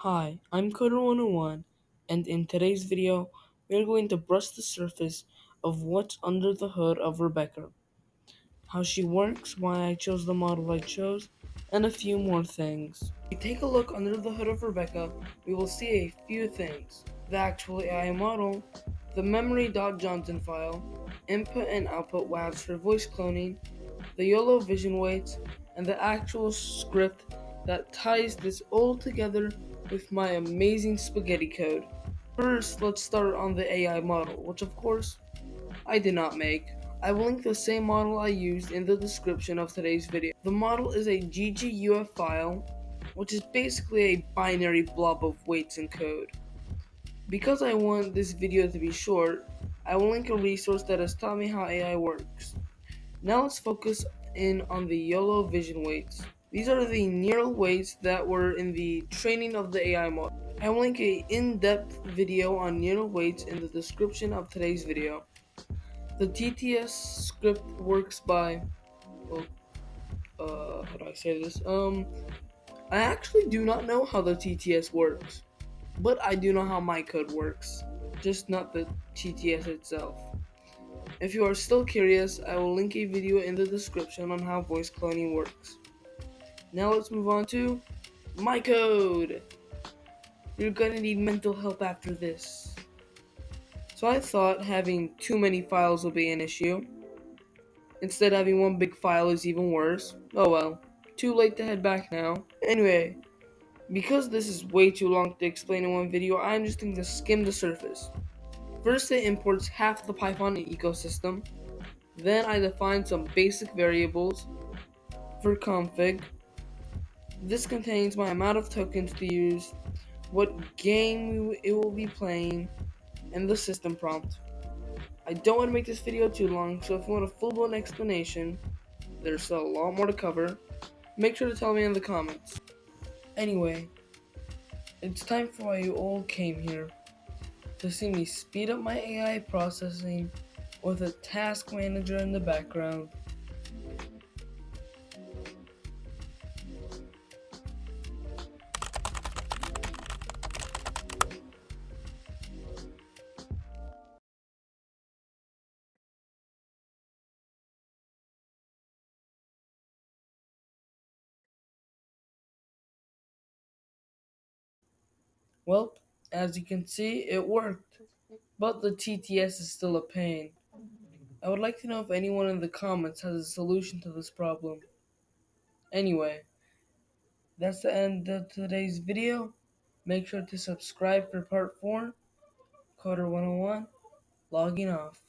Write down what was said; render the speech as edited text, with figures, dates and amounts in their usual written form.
Hi, I'm Coder101, and in today's video, we are going to brush the surface of what's under the hood of Rebecca, how she works, why I chose the model I chose, and a few more things. If we take a look under the hood of Rebecca, we will see a few things: the actual AI model, the memory.johnson file, input and output WAVs for voice cloning, the YOLO vision weights, and the actual script that ties this all together with my amazing spaghetti code. First, let's start on the AI model, which of course I did not make. I will link the same model I used in the description of today's video. The model is a gguf file, which is basically a binary blob of weights and code. Because I want this video to be short, I will link a resource that has taught me how AI works. Now let's focus in on the YOLO vision weights. These are the neural weights that were in the training of the AI model. I will link a in-depth video on neural weights in the description of today's video. The TTS script works by, well, how do I say this? I actually do not know how the TTS works, but I do know how my code works, just not the TTS itself. If you are still curious, I will link a video in the description on how voice cloning works. Now let's move on to my code. You're gonna need mental help after this. So I thought having too many files will be an issue. Instead, having one big file is even worse. Oh well, too late to head back now. Anyway, because this is way too long to explain in one video, I'm just going to skim the surface. First, it imports half the Python ecosystem. Then I define some basic variables for config. This contains my amount of tokens to use, what game it will be playing, and the system prompt. I don't want to make this video too long, so if you want a full-blown explanation, there's still a lot more to cover, make sure to tell me in the comments. Anyway, it's time for why you all came here, to see me speed up my AI processing with a task manager in the background. Well, as you can see, it worked, but the TTS is still a pain. I would like to know if anyone in the comments has a solution to this problem. Anyway, that's the end of today's video. Make sure to subscribe for part 4. Coder101, logging off.